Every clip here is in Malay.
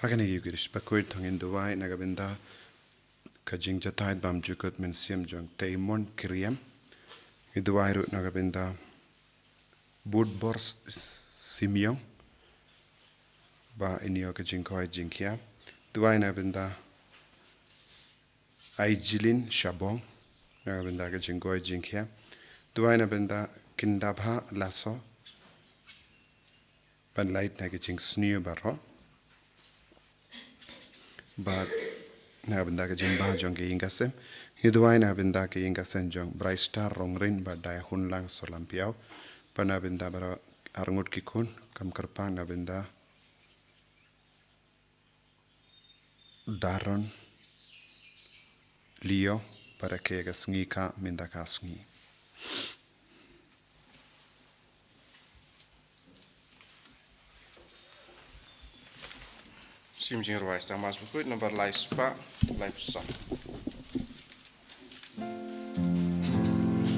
Hakane Yugirish Bakuit Tangin Duwai Nagabinda Kajing Jatai Bam Jukut Mensiam Jung Taimon Kiriam Iduai Rut Nagabinda Budbors Simeon Ba Inyo Kajing Koi Jinkia Duai Nagabinda Aijilin Shabong Nagabinda Kajing Koi Jinkia Duai Nagabinda Kindabha Lasso Ban Light Nagajing Snue Barro But Nabenda Kajing Bajong Ingasem, Hiduai Nabenda Ingasen Jong, Brystar Rongrin, but Diahun Lang Solampiao, Panabenda Bara Arngut Kikun, Kamkarpang Nabenda Daron Leo, Parakegas Nika Mindakasni. Simjing ruais tang mas bukut nomor lais pa live song.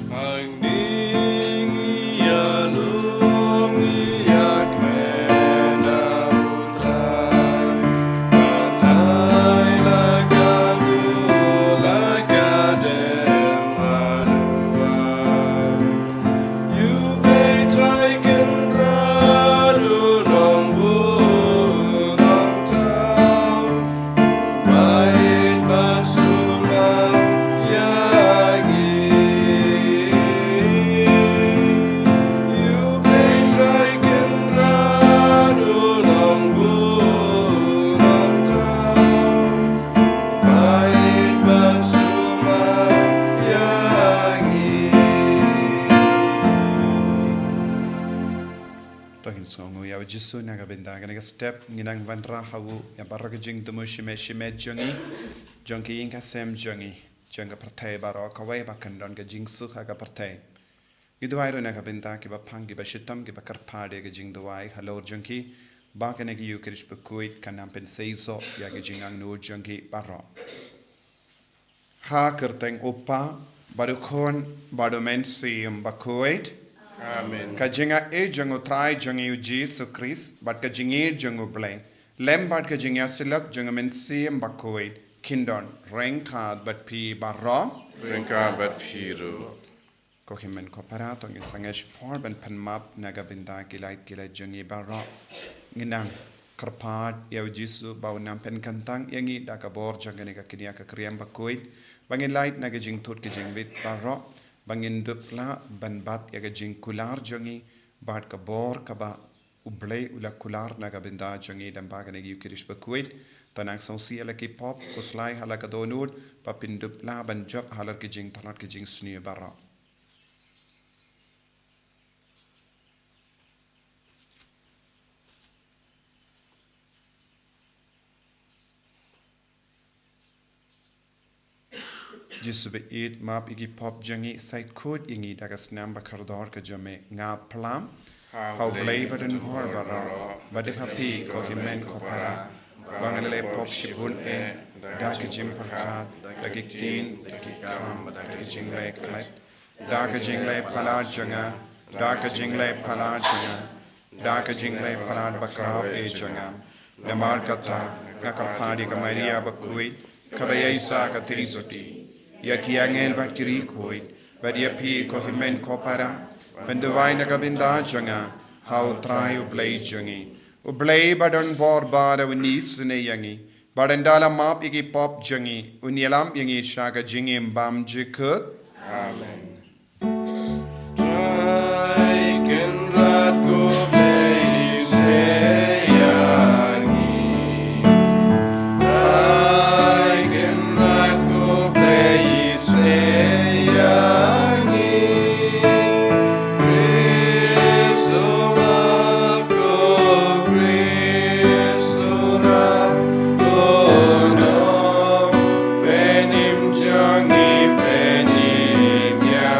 Ang ning ya lung ya kena utai patai lagamu lagadem aduai you may try can radu nombu Jisu Nagabinda, gonna step, Ninang Vandra Hawu, Yabaraging Dumushime Shime Jungi, Junki Inka Sem Jungi, Junga Pate Baro, Kaway Bakandon, Gajing Suhaga Pate. Giduai Nagabinda, give a pang, give a shitum, give a carpade, Gajing Duai, hello Junki, Bakanegi Ukrish Bukuit, Kanampen Seiso, Yagajing Anu Junki Baro. Ha Kurteng Upa, Badukon, Badumen Sium Bakuit. Amen. Kajinga e jango trai jangi Jesus Christ, but kajingi jango blay. Lembad kajinga silak jangamin siem bakoid, kindon, renkad but pi barro. Renkad but piru. Kohimen koparato ng sangesh por ben panmap nagabinda kilait jangi barro. Nginang karpad yaw Jisu baunam pen kantang yangi dakabor jangani kakinia kakriam bakoid. Bangin light nagajing tut kajing bit barro. Bangin dupla banbat yaga jing kular jangi bad ka bor ka ba ublay ula kular nagabinda jangi dan baga nagi ukirish bakuid tanang sausi ala ki pop kuslay hala ka donud papin dupla banjok halar ki jing talat ki jing suni barra. Jisu be eat map igi pop jangi site code ingi dagas namba kardor ka jame nga plam how play baden hor bara badika pi ko himen ko para bangale pop shibun e dak jim parkat dagiktin dakikam dakijing le klep dak jingle pala janga dak jingle pala janga dak jingle pala bakra e janga namar kata ngakapadi ka maria bakui kabayisa ka tirisoti Yakiangel bat kiri koi, bat yapi ko himen ko para, bendawai nagabinda janga, how try ublay jangi. Ublay badon bor bada unis ne yangi, badandala map igi pop jangi, unyalam yangi shaga jingi mbam jikut. Amen. Try can rat go play say yangi. Try can rat go play. Penim jangi penim ya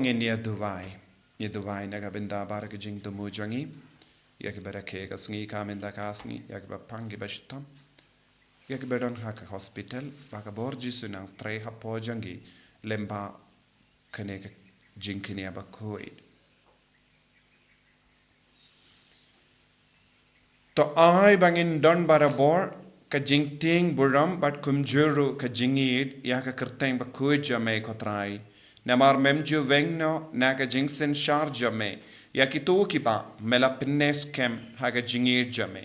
in ya Dubai naga benda bar ke jing tu mujangi ya ke berake ka sngi ka menda ka sngi ya ke pangi bastam ya ke bedon ha ka hospital ba ka borji sunang tre ha pojangi lemba kene ka jing kini aba koid to ai bangin don bara bor ka jing ting buram bat kumjuru ka jingid ya ka kerteng ba koid jame kotrai Namar memju vengno naga jingsen shar jame ya ki to ki ba mela pinnes kem haga jingir jame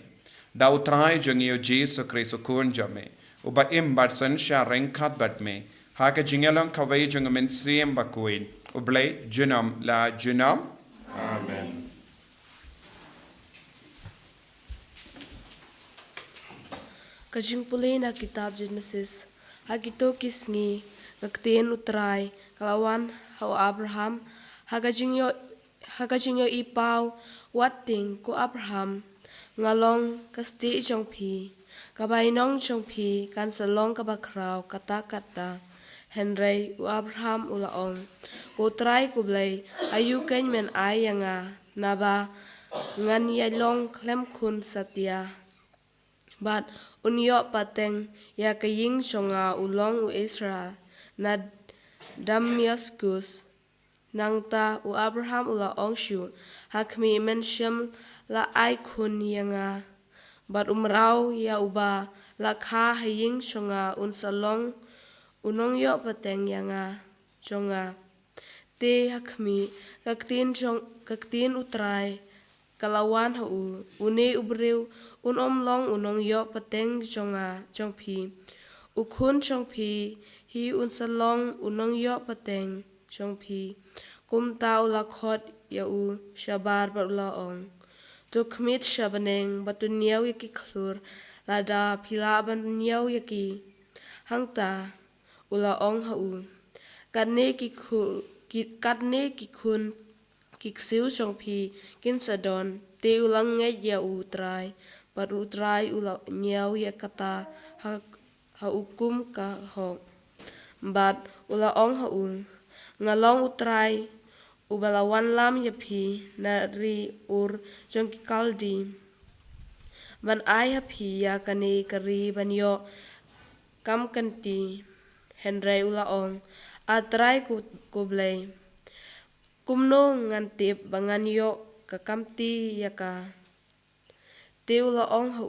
da utrai jangio jesu kristo kun jame uba im bat san sha renkat bat me haga jingelon kawai jangamen siem ba kuin ublay junam la junam Amen. Kajing pulay na kitab Genesis hagito kisngi kakten utray kalawan hau Abraham hagajingyo ipaw wating ko Abraham ngalong kasti jongpi kabainong jongpi kan salong kabakraw kata Henry u Abraham ulaong utray kublay ayu ken men ayanga naba ngan yalong klem kun satya bat unyo pateng ya kaying songa ulong u Israel na Damascus nangta u Abraham ula ongshu hakmi mensyam la ai kun yanga bat umrau ya uba la kha haying songa unsalong unong yo pateng yanga jonga te hakmi kaktin utrai kalawan hu une ubreu unomlong unong yo pateng jonga jongpi ukun jongpi hi unsalong unong yo pateng jongpi kum tau lakhot ya u shabar barlaong to kmit shabaneng batuniaw yaki klur lada pilaban niaw yaki hangta ulaong hau kadne ki kun kiksiu jongpi kinsadon te ulang nge ya utrai bat utrai ula niaw ya kata ha ukum ka ho bat ula ong ha ngalong utrai ubalawan lam yapi nari ur jongki kaldi ban ai hapi ya kani kari ban yo kam kanti Henry ula ong atrai ku blay kumno ngantip bangan yo kakamti ya ka te ula ong ha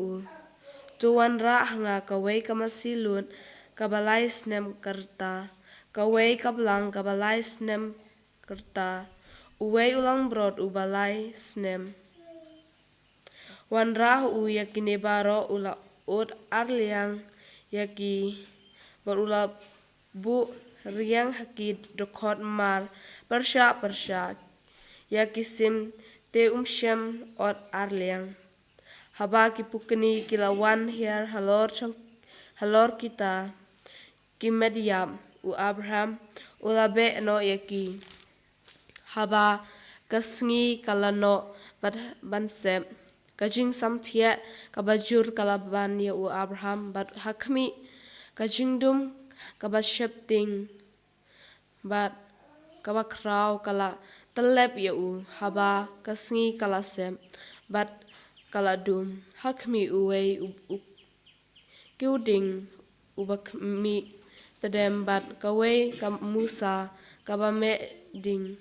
tuan ra hanga kawai kamasilut kabalai snem karta kawai kablang kabalai snem karta uwei ulang brod ubalai snem wan ra yakine baro ula od arliang yaki barula bu riang haki dokot mar persha yaki sim te syam od arliang haba ki pukni kilawan hiar halor kita ki mediam u Abraham ulabe no yaki haba kasngi kalano bansep kajing samthia kabajur kalaban ya u Abraham bat hakmi kajingdum kabashepting bat kabakraw kala telep ya u haba kasngi kalasem bat kaladum hakmi uwei kiuding ubakmi tadem bat kawai kamusa kabame ding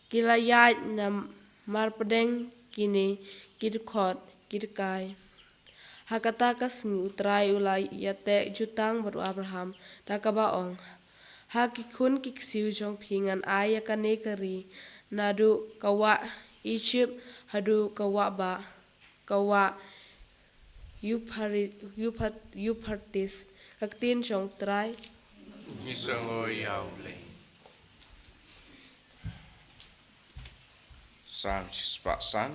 kila yai nam marpedeng kini kidkot kidkai hakata kasngi utrai ulai yate jutang baru Abraham dakabaong hakikun kiksiu jong pingan aya kane kari nadu kawa Egypt hadu kawa ba kawa Euphrates kaktin jong trai Misango yaule. Sam spa san.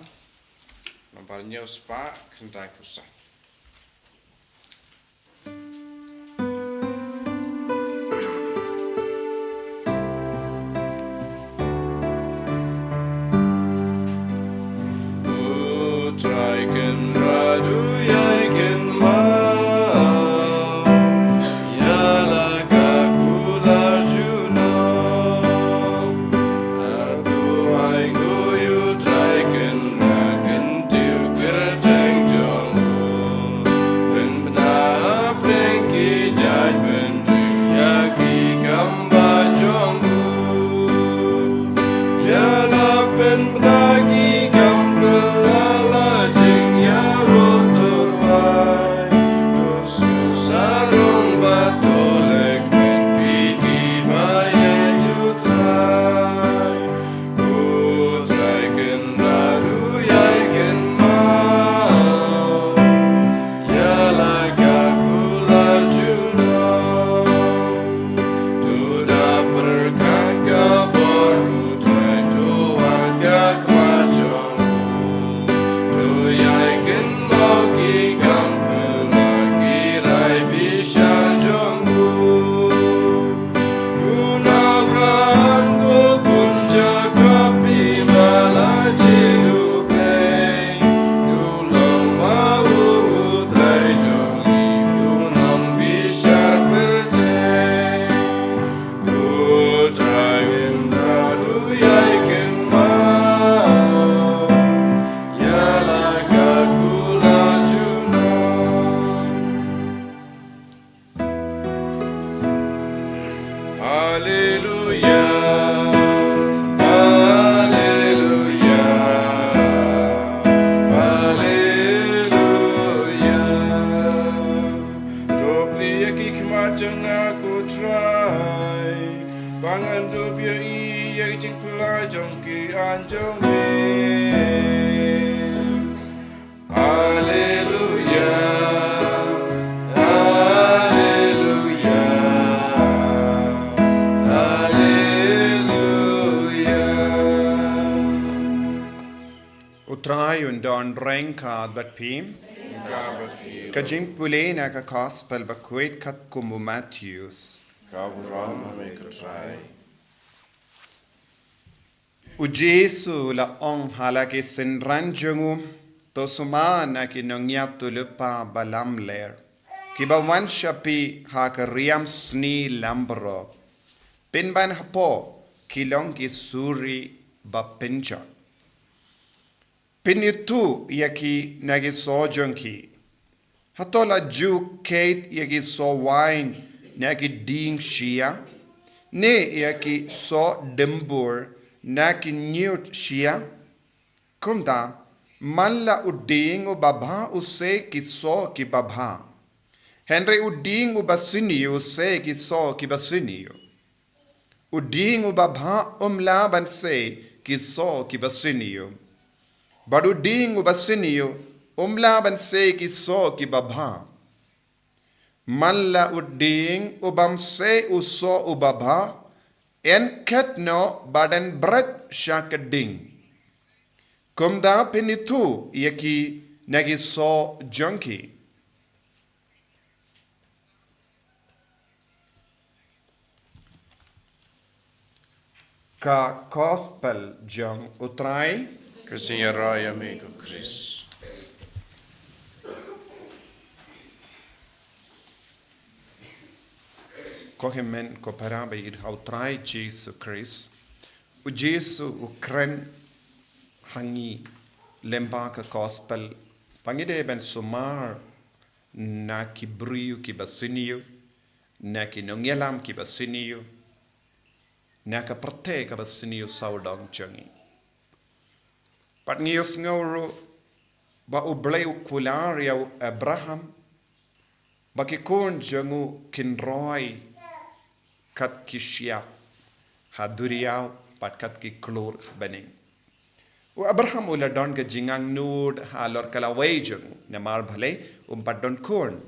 Nomornya spa kentai pusat. jang aku try pangan tu biar ia cik pelai jong ki anjong me Hallelujah Hallelujah Hallelujah Utrai und don renkad bat pim. Kajing pulena ka gospel ba kwet kat kumu Matthews. Kaburam make a try U Jesu la ong halaki sinran jungu to sumana ki nongyatu lupa balam ler. Kiba wan shapi ha ka riam sni lambro. Pinban hapo kilong ki suri ba pincha. Pinitu yaki nagi sojonki. Hatola ju kate yaki so wine nagi ding shia. Ne yaki so dembur naki newt shia. Kumda malla uding u babha use ki so ki babha. Henry uding u basiniyo se ki so ki basiniyo. Uding u babha umlaban se ki so ki basiniyo. Badu ding u basiniyo umlaban se ki so ki babha. Malla uding ubam se uso ubabha en ketno badan bret shakading. Kumda pinitu yaki nagi so junkie. Ka gospel jung utrai Kasinya raya meko Chris kohemen ko paraba id utrai Jesu Christ. U Jesu ukren hangi lemba ka gospel pangide ben sumar na kibriu ki basiniyo na ki nongyelam ki basiniyo na ka prate ka basiniyo saudang changi. Pat ngiyos ngawro ba ublay ukular yaw Abraham bakikon jangu kinroy kat kisya haduriyaw pat kat ki klor baning. U Abraham ula don ka jingang nud halor kalaway jangu namar bhale pat don kon.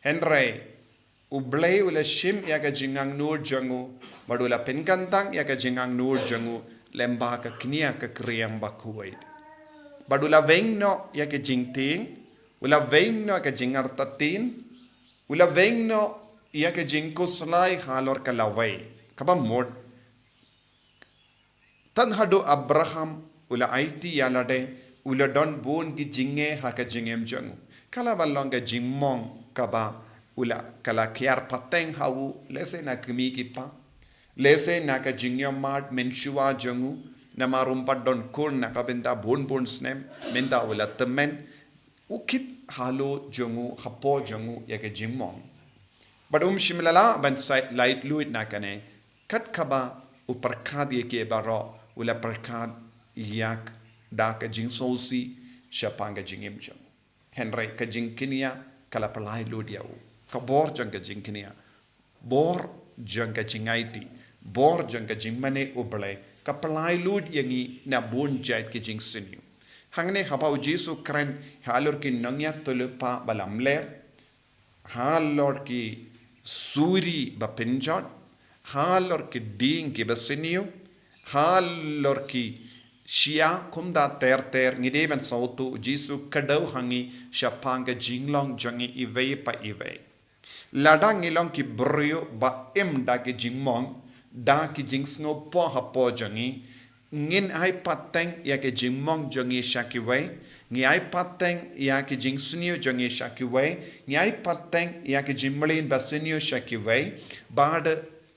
Henry ublay ula shim ya ka jingang nud jangu badula penkantang ya ka jingang nud jangu lemba ka knia ka kriyang bakuway. Badula vengno ya ke jingting, ula vengno ke jingartatin, ula vengno ya ke jingkuslai halor kalaway. Kaba mod. Tan hado Abraham ula aiti yalade ula don bon ki jinge ha ke jingem jangu. Kala balong ke jingmong kaba ula kala kiar pateng hawu lese na kimi kipa, lese na ke jingyam mart menshua jangu. Nama rumpat don kun na kabinda bon snem minta wala temen ukit halo jongu hapo jongu yake jimong but shimlala ban site light luit na kane kat kaba uparkhad yake baro wala parkhad yak da ka jing sosi shapanga jingim jongu Henry ka jingkinia kala palai ludiau ka bor jang ka jingkinia bor jang ka jingaiti bor jang ka jingmane ublay kapalai lud yangi na bon jait ki jing sinu hangne haba u Jesu kran halor ki nangya tulupa balamler halor ki suri ba pinjot halor ki ding ki basiniyo halor ki shia kumda ter ngide ben sautu Jesu kadau hangi shapanga jinglong jangi ive pa ive ladang ilong ki brio ba da ki jingmong da ki jingsngo po hapo jangi ngin ai pateng ya ke jingmong jangi shakiway ngi ai pateng ya ke jingsnio jangi shakiway ngi ai pateng ya ke jimlin basunio shakiway bad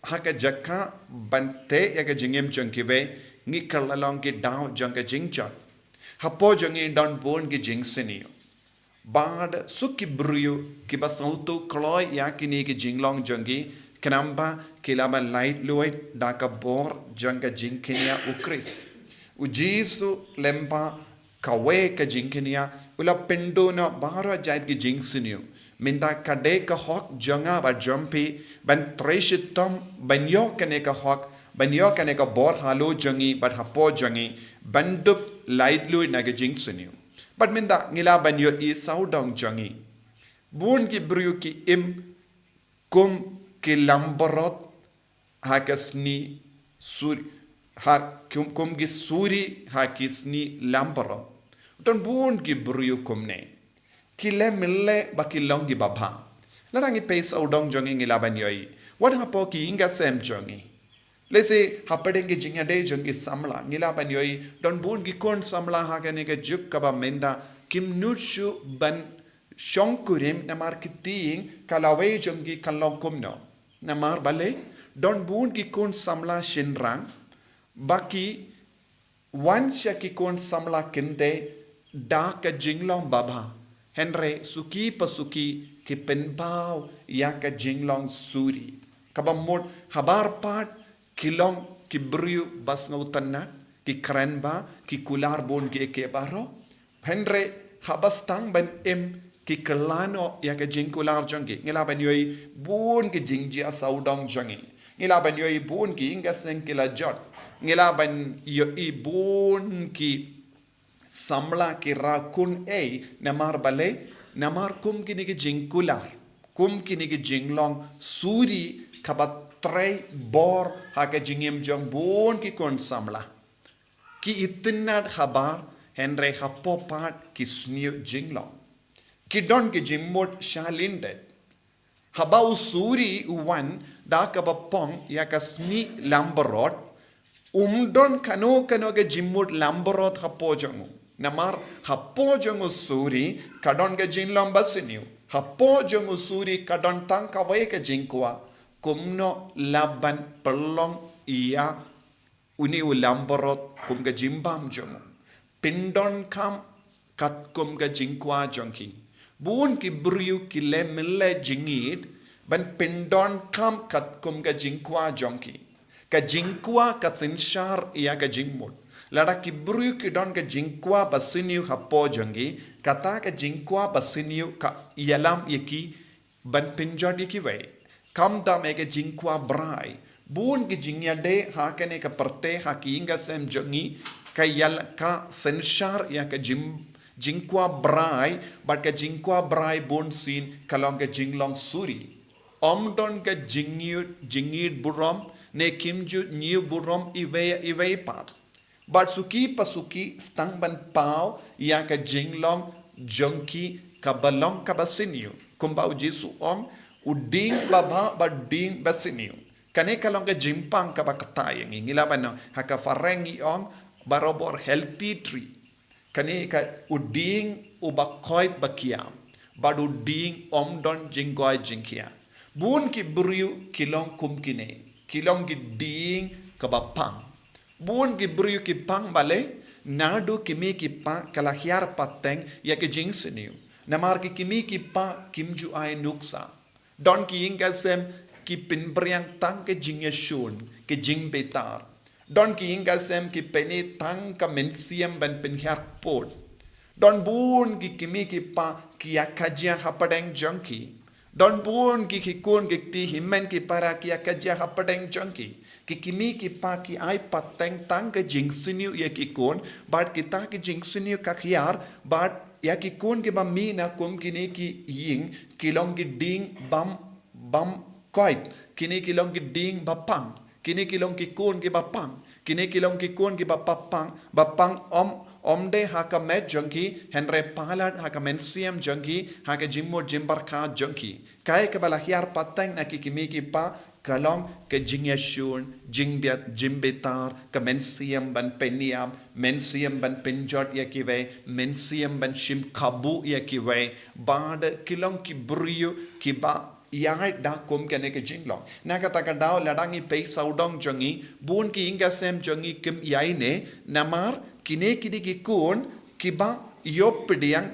ha ke jakka bante ya ke jingem jankiway ngi kalalong ki daw janga jingchat hapo jangi don bon ki jingsnio bad suki brio ki basauto kloy ya ki ni ki jinglong jangi kenamba kilaba light luit daka bor janga jinkinia u Chris u Jesu lempa kawe ka jinkinia ula pendona bara jait ki jingsinio minta kade ka hok jonga ba jompi ban treshitom ban yo kane ka hok ban yo kane ka bor halo jongi bat hapo jongi bandup light lui na jing suniu bat minta ngila ban yo I saudong jongi bun ki bru ki im kum ki lamborot hakasni sur ha kum gi suri hakisni lamborot don bun ki bru kum ne kile mille bakilong gi baba larangi pes audong jongi ngila ban yoi what hapo ki inga sem jongi lese hapadenge jinga de jongi samla ngila ban yoi don bun gi kon samla ha kane ke juk kaba menda kim nuchu ban shonkurim namar kiting kalawe jongi kalong kumno namar bale don bun gi kon samla shinrang baki wan shaki kon samla kinde da ka jinglong baba Henry suki pasuki ki penpau ya ka jinglong suri kabamot habar pat kilong ki briu bas ngautanna ki krenba ki kular bon ki ke baro Henry habastang ban ki kelano ya ka jingkular jongi ngila ban yoi bon ki jingjia saudong jongi ngila ban yoi bon ki inga senkila jot ngila ban yoi bon ki samla ki rakun namar bale namar kum kini ki jingkular kum kini ki jinglong suri kabatrei bor haka jingim jong bon ki kon samla ki itinad habar henre hapo pat ki sniu jinglong ki don ki jimmot shalindet habau suri uwan da kabapong yaka sni lamborot don kano ke jimmot lamborot hapo jongu namar hapo jongu suri kadon ke jinlong basiniu hapo jongu suri kadon tang kawai ke jingkwa kumno laban perlong ia uni lamborot kum ke jimbam jongu pindon kam kat kum ke jingkwa jongki bun ki briu ki le mille jingit ban pindon kam kat kum ke jingkwa jongki ka jingkwa ka sinshar ia ka jingmut lada ki bru ki don ka jingkwa basiniu hapo jongi kata ka jingkwa basiniu ka yalam yaki ban pinjod yaki we kam da me ka jingkwa brai bun ki jingya de ha kane ka parte ha ki inga sem jongi ka yal ka senshar ya ka jingkwa brai but ka jingkwa brai bun sin kalong ka jinglong suri don ka jingid burom ne kimju new burom iwe pat but suki pasuki stang ban pau ya ka jinglong jonki kabalong kabasiniu kumbau jisu uding baba ba ding basiniu kane kalong ka jimpang kabakatay ngilabano haka farengi barobor healthy tree kane ka uding ubakoit bakiam but uding don jinggoy jingkia bun ki briu kilong kumkine kilong ki ding kabapang bun ki briu ki pang bale nadu kimi ki pa kalahiar pateng ya ki jing siniu namar ki kimi ki pa kimju ay nuksa don ki inga sem ki pinbriang tang ke jing yashun ke jing betar don ki inga sem ki peni tang ka mensiam ban pinhiar pot don bun ki kimi ki pa ki akajia hapadeng junkie don bun ki hikun ki ti himen ki para ki akajia hapadeng junkie ki kimi ki pa ki ai pateng tang ke jing siniu ya ki kun bat kita ki jing siniu ka khiar bat ya ki kun ki ba mi na kum kini ki ying kilong ki ding bam koit kini kilong ki ding bapang kini kilong ki kun ki bapang kini kilong ki kun ki bapang omde haka met junkie henre palat haka mensiam junkie haka jimmo jimbarka junkie kai ke balahiar pateng na ki kimi ki pa kalong ke jingyashun jingbiat jimbetar ke mensiam ban peniam mensiam ban penjot ya kiwe mensiam ban shim kabu ya kiwe bad kilong ki brio ki ba yai da kum kene ke jinglong na kata ka dau ladangi pe saudong jongi bun ki inga sem jongi kim yai ne namar kine kidi ki kun ki ba yo pediang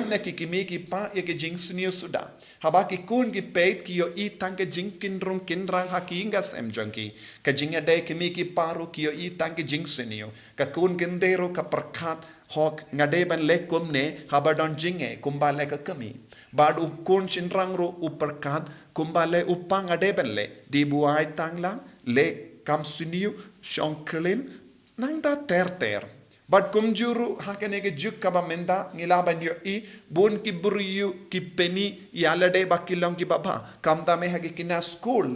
ne ki kimi ki pa ye ke jing sunio suda haba ki kun ki peit ki yo i tang ke jing kinrung kinrang ha ki inga sem jongi ka jinga de kimi ki paru ki yo i tang ke jing sunio ka kun kendero ka perkat hok ngade ban le kumne habadon jinge kumbale ka kami bad ukun chinrang ro uperkat kumbale upang ngade ban le di buai tanglang le kam suniu shongklin nang da ter bad kumjuru hakane ke juk kaba menda ngilaban yo I bun ki buriyu ki peni yalade bakilong ki baba kamta me hagi kina school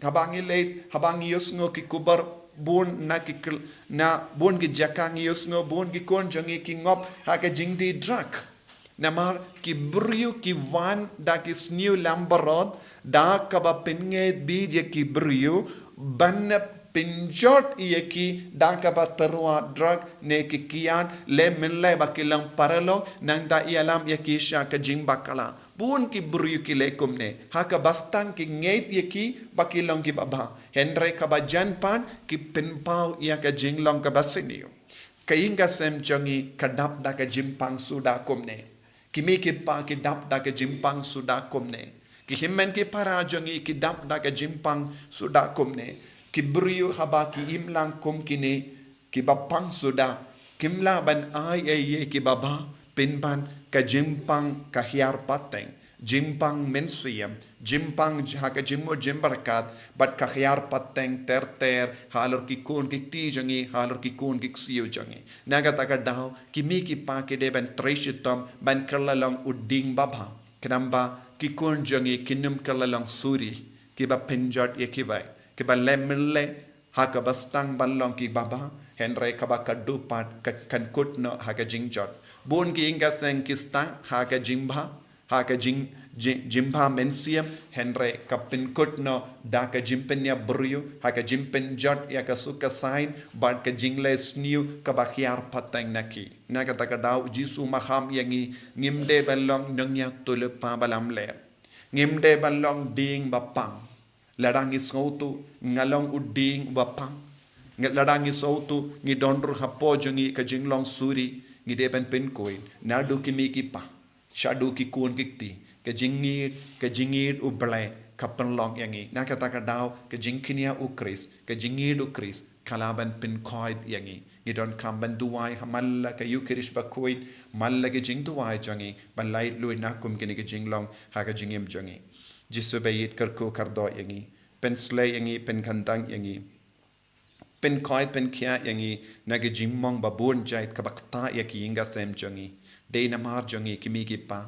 habangi le habangi yosngo ki kubar bun na ki na bun ki jakang yosngo bun ki kon jangi ki ngop hake jingdi drak namar ki buriyu ki van da ki sniu lambarod da kaba penge bije ki buriyu ban pinjot ieki dangka baterua drug ne kikian le minle bakilang paralo nang da ialam yeki sha ka jimbakala bun ki buriyu ki lekum ne haka bastang ki ngeit yeki bakilang ki baba henre ka bajan pan ki pinpau ya ka jinglong ka basiniu kainga sem jangi kadap da ka jimpang suda kumne kimi ki pa ki dap da ka jimpang suda kumne ki himmen ki para jangi ki dap da ka jimpang suda kumne ki beriu haba ki imlang kum kini ki bapang suda kimla ban ai ye ki baba pinban ka jimpang ka hiar pateng jimpang mensiam jimpang haka jimmo jimbarkat bat ka hiar pateng ter halor ki kun ki ti jangi halor ki kun ki siu jangi naga taka daw kimi ki pa ki de ban treshitom ban kerlalong uding baba kenamba ki kun jangi kinum kerlalong suri ki ba pinjot ye ki vai ke ba lemle ha ka bastang ballong ki baba henre ka ba kaddu pat kan kut no ha ka jingjot bon ki inga seng ki stang ha ka jimba ha ka jimba mensiam henre ka pin kut no da ka jimpenya brio ha ka jimpen jot ya ka suka sign bat ka jingle sniu ka ba khiar patang naki na ka ta ka daw jisu maham yangi ngimde ballong nangya tul pa balam le ngimde ballong ding bapang ladang isautu ngalong uding bapang ladang isautu ngi dondur hapo jongi ka jinglong suri ngi depen pen koin nadu kimi ki pa shadu ki kun kikti ka jingid uble kapan long yangi nakata ka daw ka jingkinia ukris ka jingid ukris kalaban pen koid yangi ngi don kamban duwai hamalla ka yukirish ba koid malla ka jing duwai jongi ban lait lui nakum kini ka jinglong ha ka jingim jongi jisu bayit karku kardo yangi pen slay yangi pen kantang yangi pen koi pen kia yangi nage jimmong babun jait kabakta yaki inga sem jangi de namar jangi kimi ki pa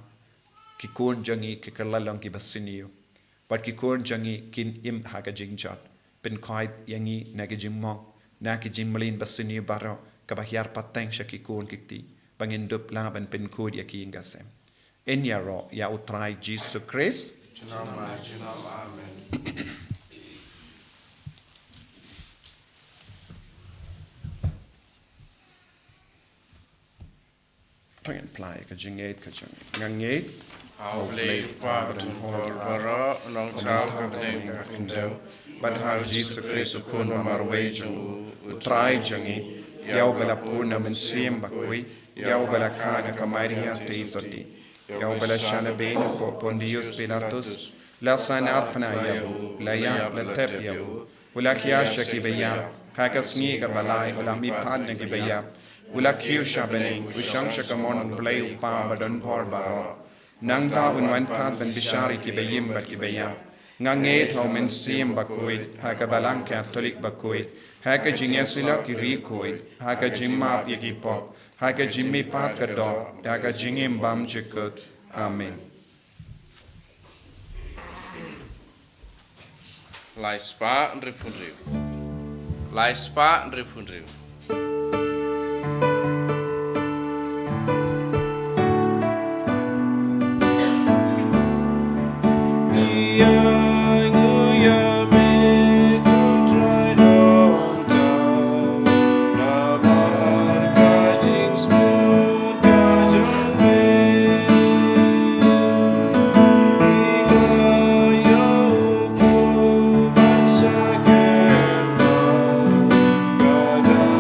ki kon jangi ki kalalong ki basiniyo but ki kon jangi kin im haga jingjat pen koi yangi nage jimmong naki jimmalin basiniyo baro kabahyar pateng shaki kon kikti bangindup laban pen kod yaki inga sem enya ro ya utrai Jesus Christ amen. Tangan play ka jingate ka jang ngangate how play part and hor bara long chao ka play ka kindo but how Jesus Christ kun mamar wejung utrai jangi yau bala purna mensim bakui yau bala kana kamaria teisoti yau bala shana bena Pontius Pilatus la sanat pana yabu la ya la tep yabu ula khiyasha ki bayya hakasni ka balai ula mi phan ki bayya ula khiu shabani ushang shakamon play pa badon por baro nang ta unwan phan ban bishari ki bayim bat ki bayya ngange thau men sim bakoi hakabalang catholic bakoi haka jingesila ki ri koi haka jimma ki pop haka jimmi pat ka do haka jingim bam chekut amen. Lai spa ndripunriu. Lai spa ndripunriu. Da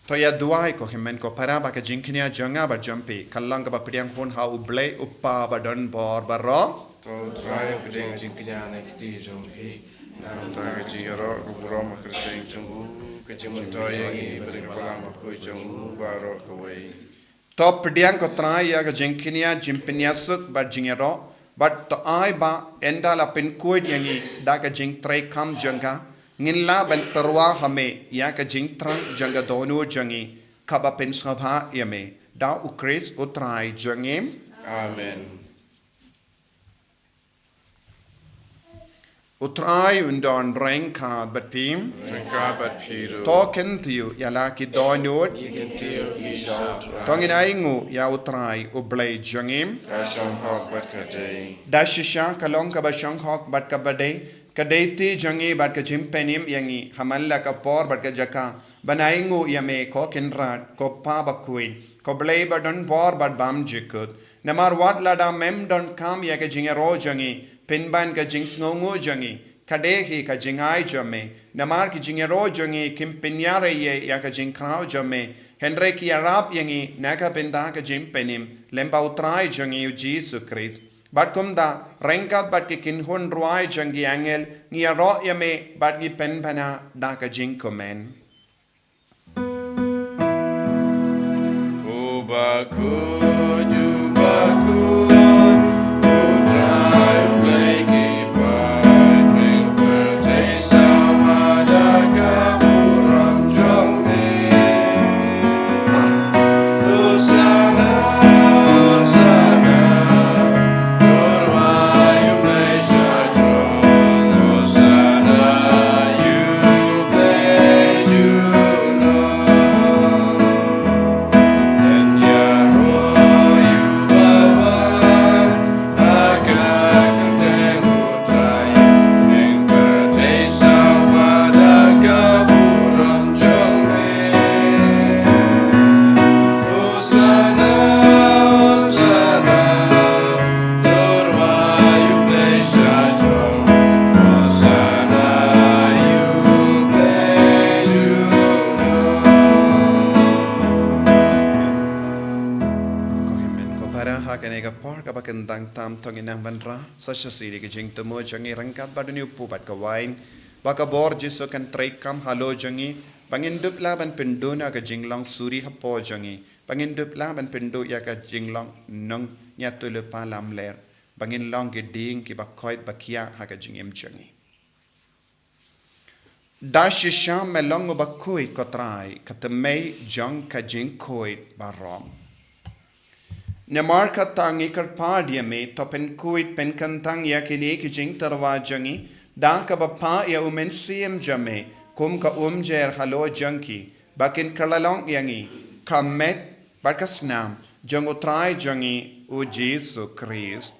Toya duai ko himen ko para ba ka jingknya janga ba jampi kallang ka ba priang hon ha ublei uppa ba don bor ba ro to trai pedeng jingknya na kiti jong hi na ta jingaro guro ma kristeng jong ke jong to yangi pedeng palang ma ko jong ba ro ko wei to priang ko trai ya ka jingknya jimpinya suk ba jingero but to ai ba enda la pin kuid yangi da ka jing trai kam janga Nginla ban terwa hame ya ka jing trang janga donu jangi kaba pen sabha yame da ukris utrai jangim amen utrai undon reng ka bat pim ka bat phiru to ken tiu ya la ki donut tiu ki shau tongin aingu ya utrai ublai jangim ka shang hok bat ka dei da shisha kalong ka ba shang hok bat ka badai Kadeti jangi bat ka jimpenim yangi hamalla ka por bat ka jaka banaingu yame ko kinrat ko pa bakuin ko blei badon por bat bam jikut namar wat lada mem don kam ya ka jingero jangi pinban ka jingsngongu jangi kadehi ka jingai jame namar ki jingero jangi kim pinyare ye ya ka jingkrao jame henre ki arab yangi naga binda ka jimpenim lemba utrai jangi Jesus Christ Bat kumda rengkat bat ki kinhun ruai jangi angel ngi ro yame bat ki pen bana da ka jing komen. Ubaku jubaku utrai bleki pai ning pertai samada kaburam jongme Usana Kendang tam tonginang banra sa sili ki jing tumo jangi rangkat baduni upu bat ka wine baka bor jiso kan trekam halo jangi bangindup laban penduna ka jinglang suri hapo jangi bangindup laban pendu ya ka jinglang nong nyatule palam ler bangin long ki ding ki bakoit bakia ha ka jingem jangi dashisha melong bakoi kotrai katamei jang ka jing koi barom Namar katang ikar padia me to pen kuit pen kantang ya kini ki jing tarwa jangi dan ka bapa ya umen siem jame kum ka jer halo janki bakin kalalong yangi kamet barkas nam jang utrai jangi u Jesus Christ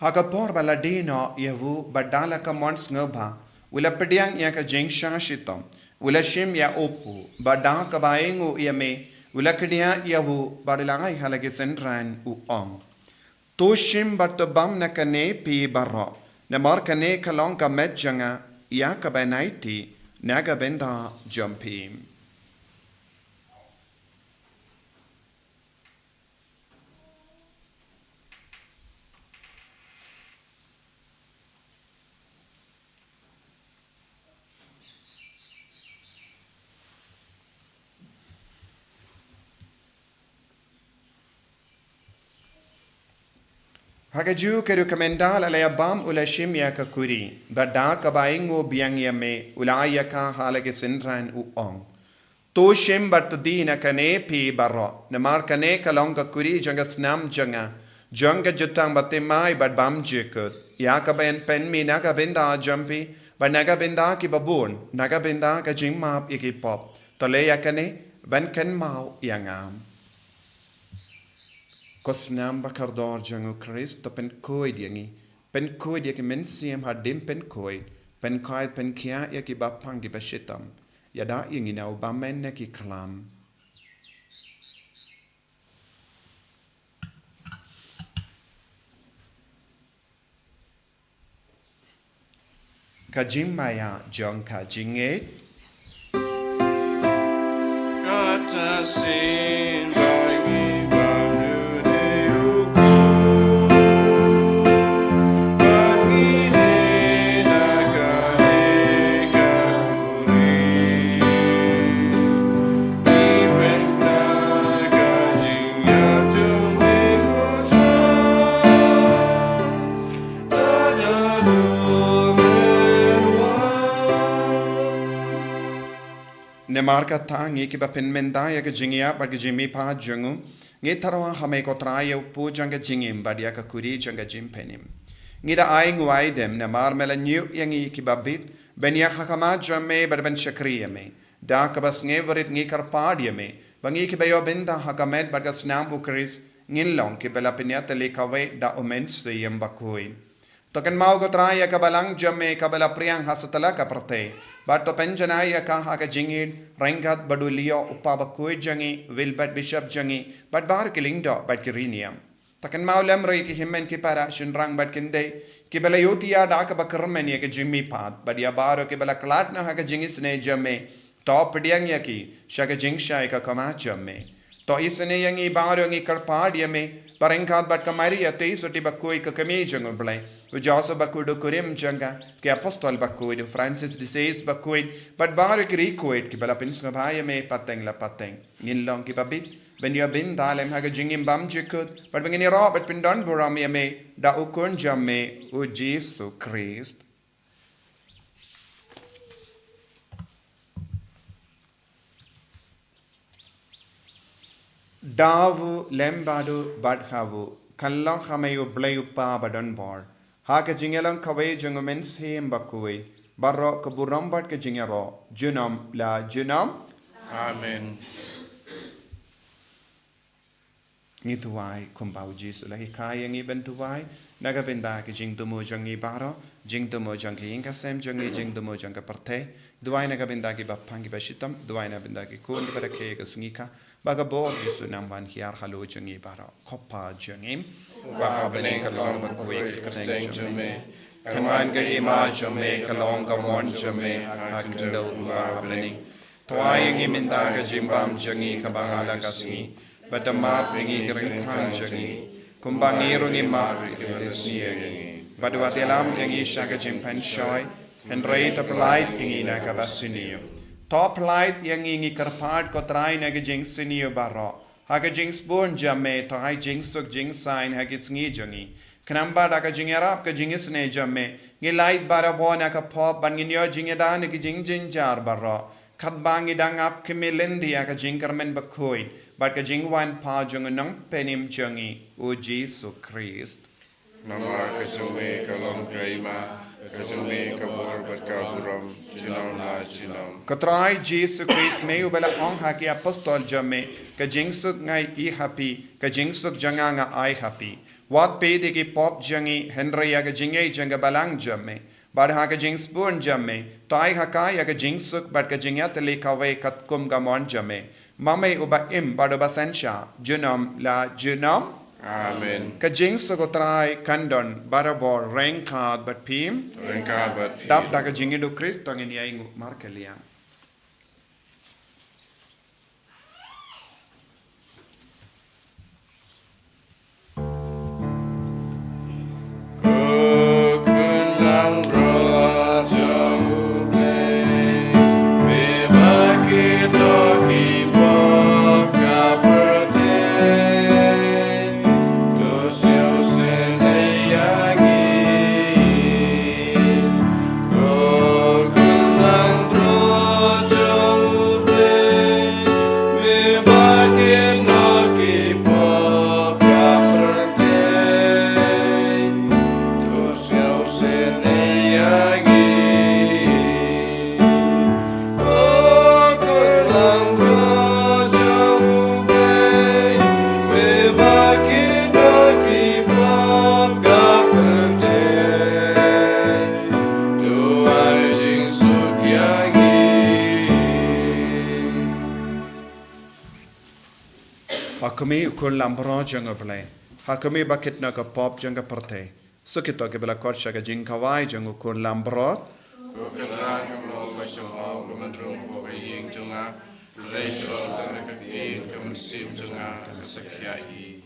Hagapor baladino yavu badala ka mons ngaba wila pediang ya ka jing shashitom Ulashim ya opu, badang kabaingu yame, ulakdia yahu, badilangai halagi sendran uong. Tushim batubam na kane pi baro, namar kane kalong ka medjanga, ya kabanaiti, naga benda jumpim. Hagaju ke rekomendal alaya bam ulashim ya ka kuri bada kabaingo biang yame ulaya ka halage sindran uong to shim batdi na kane pi baro namar kane kalong ka kuri janga snam janga jutang batemai bad bam jekut ya ka ben pen mi naga benda jampi ba naga benda ki babun naga benda ka jingmap ikipop tole ya kane ban ken mau yangam Kosnam bakardor jangu Christ pen koi diangi pen koi dia ki mensiam hadim pen koi pen kia ya ki bapang ki bashitam yada ingi na ubamen ne ki klam ka jing maya jong ka jing e Kata sin bagi bandu diukur bagi negara kuri di benda gajinya cumi hujan ada ne marka ta ngi ki ba pen menda ya ka jingya ba ka jimi pa jungu ngi tarwa hame ko traya pu janga jingim ba dia ka kuri janga jim penim ngi da ai nguai dem ne mar mela nyu yangi ki ba bit ben ya hakama jamme ba ben shakriya me da ka bas nge verit ngi kar padia me bangi ki ba yo benda hakamet ba ka snam bu kris ngin long ki bela penya tele ka we da omen se yam ba koi to kan mau ko traya ka balang jamme ka bela priang hasatala ka prate but to penjanaya ka ha ka jingin rangat badulio upa ba koi jangi wilbert bishop jangi but bar kilingdo but kiriniam takan maulam rei ki himmen ki para shunrang but kinde ki bela yotia da ka bakarmen ye ka jimmi pat but ya baro ki bela klat na ha ka jingis ne jamme top diang ya ki shaka jingsha ka kama jamme to isne yangi baro ngi karpad yame parengat but kamari ya te soti ba koi ka kame jango blai Ujasa bakudo kurim janga ke apostol bakuid Francis de Sales bakuid but bar ki rekoid ki bala pins ngabaya me pateng la pateng ngin long ki babit ben ya bin dalem ha jingim bam jikut but ngin ro but pin don boram ya me da ukun jamme o Jesu Christ davu lembadu badhavu kallang hameyu bleyu pa badon bor Haka jingelang kawai jungumen sehim bakui barro keburambat ke jingero junam la junam Amen. Ngituai kumbau Jesu lahi kaya ngi bentuai naga benda ke jing tumu jangi baro jing tumu jangi inga sem jangi jing tumu janga parte duai naga benda ke bapangi bashitam duai naga benda ke kun pada ke sungika baga bor Jesu namban hiar halu jangi baro kopa jangim Baha bening kalong bakui keteng jame Kanwan ka ima jame kalong ka mon jame Hakendo baha bening Tuai yang iminta ka jimbam jangi kabangalang kasingi Badamap ingi keringkan jangi Kumbangiru ni map ikidisni yangi Badwatilam yangi shaka jimpan shoy Henry tapalait ingi na kabasiniyo Top light yangi ingi karpad kotrai na gajing siniyo baro Haga jings born jamme to hai jings suk jings sign hagis ngi jangi kanamba da ka jingarap ka jingis ne jamme ngi light bara bona ka pop ban ngi nyo jingeda ne ki jing jing jar barro khat bangi dang ap ke melendi ka jingkarmen bakoi but ka jingwan pa jung nang penim jangi o Jesu Christ Nama kajume kalong kaima kajume kabur berkaburam junam la junam Katrai Jesu Christ meu bela ong haki apostol jamme ka jingsuk ngai I happy ka jingsuk janga nga I happy wat pe de ki pop jangi Henry ya ka jingai janga balang jamme bad ha ka jings born jamme tai ha ka ya ka jingsuk bad ka jingya tele ka we kat kum ga mon jamme mame uba im bad uba sensha junam la junam Amen. ka jingsuk otrai kandon barabor renkad but pim Rengkabat dap da ka jingi do Christ tangin ya ingu markelia Kukunang raja uble Bebaki toki pop kaperte Tusiu seneyangi Kukunang raja uble Bebaki toki pop kaperte Hakumi ukul lambro janga blai. Hakumi bakit na ka pop janga parte. Sukito ke bela korcha ka jing kawai jang ukul lambro. Keterang kemau masyumau kemendrung bawa yang junga, Malaysia dan ketin kemesim junga kesekiai.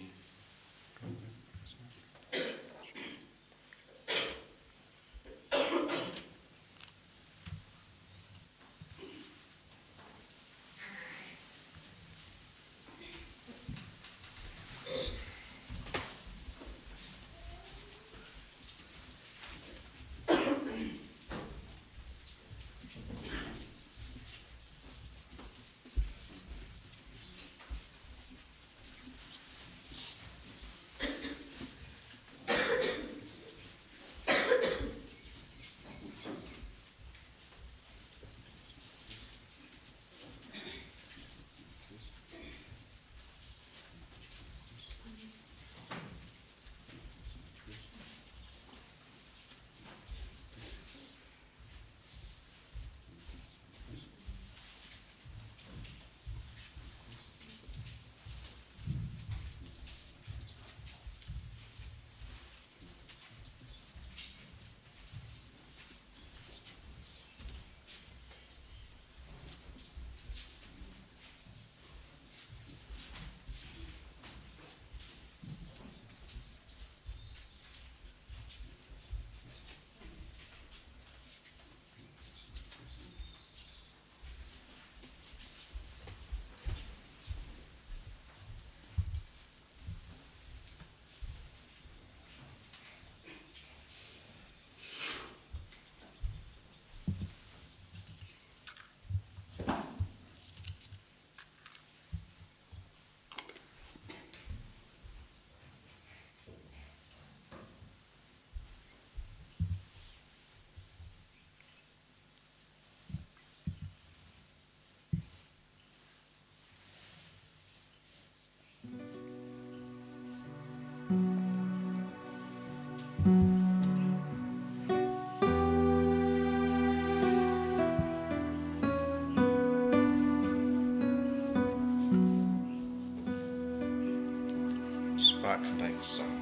Spark life song.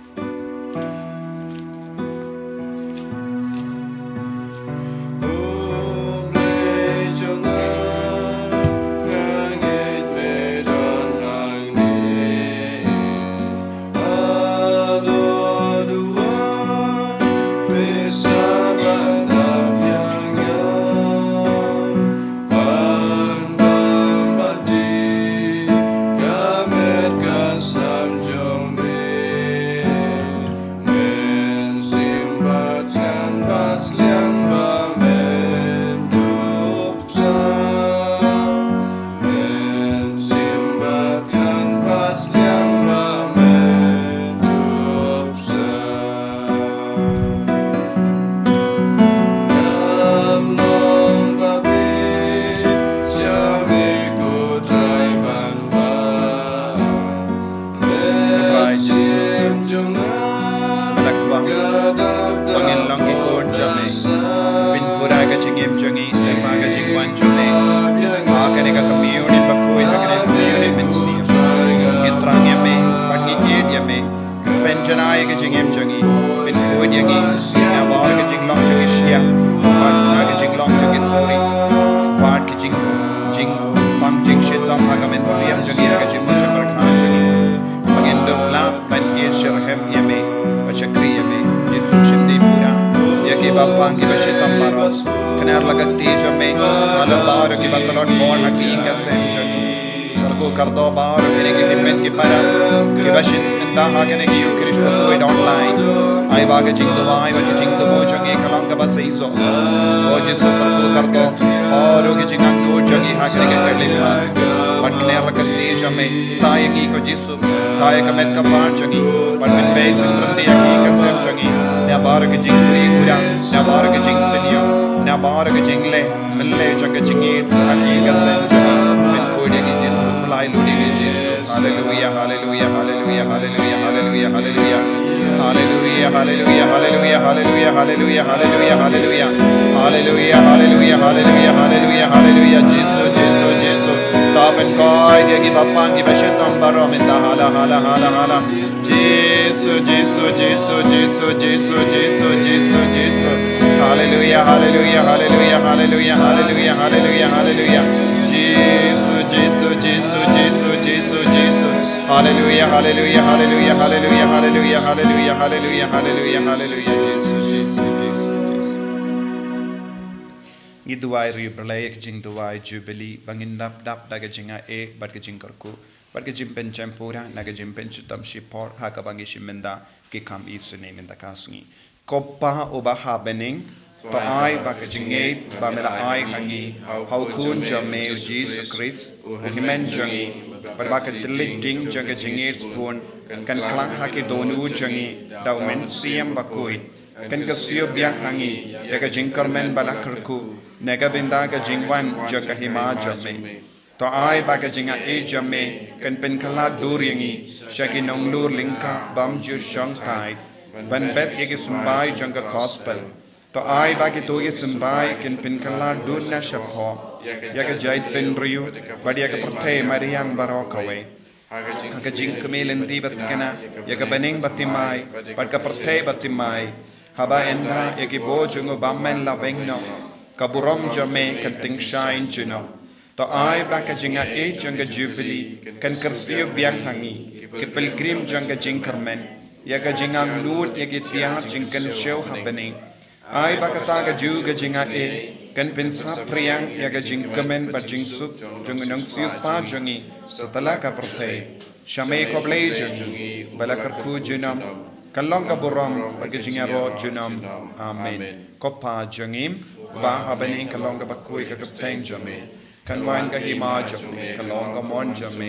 hallelujah, hallelujah, hallelujah, hallelujah, hallelujah, hallelujah, hallelujah. Jesus, Jesus, Jesus, Jesus, Jesus, Jesus. Hallelujah, hallelujah, hallelujah, hallelujah, hallelujah, hallelujah, hallelujah, hallelujah, hallelujah. Jesus, Jesus, Jesus, Jesus. Giduai riblay kajing duai jubilee bangin dap daga jinga bat kajing karku bat kajing pen champura naga jing pen chutam shipor hakabangi shimenda ki kam isune minda kasngi koppa oba habening to ai ba kajing ba mela ai hangi how kun jame Jesus Christ himen jangi bat ba ka tilit ding janga jinge spoon kan klang haki donu jangi daumen siam bakui kan kasio biang hangi ya ka jing karmen balakarku nega binda ka jingwan jaga hima jame to ai ba ka jinga e jame kan pen kala dur yangi shaki nong lur lingka bam ju shang tai ban bet yegi sumbai janga gospel to ai ba ki to ye sumbai kan pen kala dur na shapo ya ka jait pen riu ba ya ka prothe mariang barokawe ka jing kamelen di bat kana ya ka baning batimai ba ka prothe batimai haba enda yegi bojungo bammen la bengno kaburom jame kan ting shine juno to ai baka jinga e janga jubilee kan karsio biang hangi ke pilgrim janga jinkarmen ya ga jinga lut ya gi tia jingkan show happening ai baka ta ga ju ga jinga e kan pensa priang ya ga jingkamen ba jingsuk jung nong sius pa jungi satala ka prothe shame ko blay jungi balakar ku junam kalong ka burom bagi jinga ro junam amen kopa jungim ba habening kalong ka bakui ka kapteng jame kanwan ka hima jame kalong ka mon jame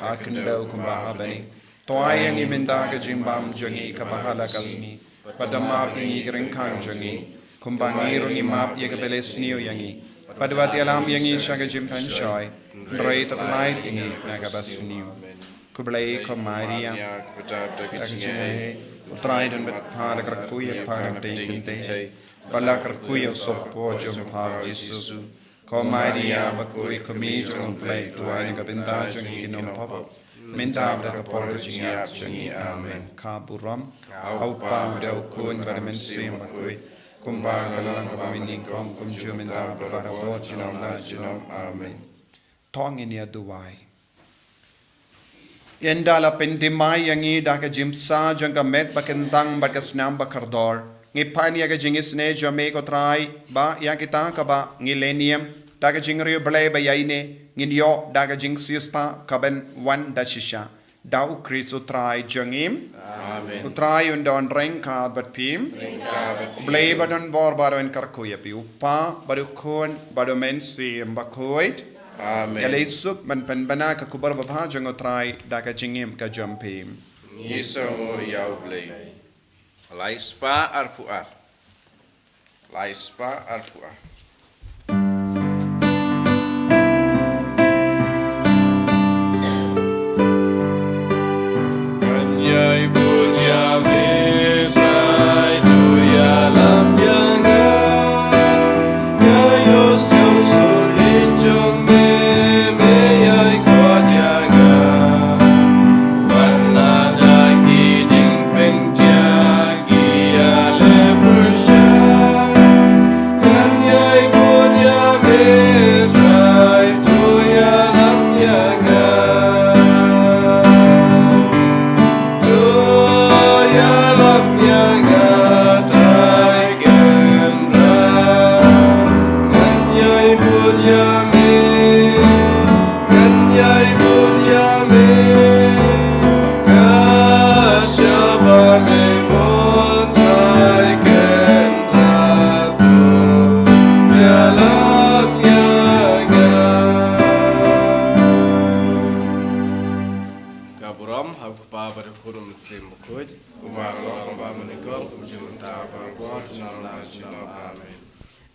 akendau kumba habening toai yang iminda ka jimbam jangi ka bahala kasni padama pingi ringkang jangi kumbang irung imap ye ka beles niyo yangi padwati alam yangi shaga jimpan shoy rei tat light yangi naga basuniyo kublai ko maria utrai dan bet para krakuye para dekente balakar kuya sopo jom pa Jesus ko Maria bakui komi jom play tuan ka benta jong inom pop minta abda por jinga jangi amen kaburam au pa dau kun barmen sim bakui kumba kalang ka mining kong kum jom minta para bot jinom la jinom amen tong ini aduai yendala pendimai yangi daka jimsa jangka met bakentang bakasnam bakardor ngipan ya ka jingis ne jame ko trai ba ya kita ka ba ngilenium da ka jingri blay ba yaine nginyo da ka jingsius pa kaben wan da shisha da u kristo trai jangim amen utrai undon reng ka bat pim blay badon bor baron karku ya pi upa baru kon baru mensi mbakoit amen ya lesuk man pen bana ka kubar ba jango trai da ka jingim ka jampim Yeso yau blay Laispa arpuar. Laispa arpuar. Kanyai budya vesai tu ya lam yanga. Ya yosyo sul injong me yai kwa yanga. Warna dagi ding penja.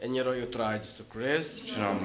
En je roi utrai Jesus Christ. Chinam.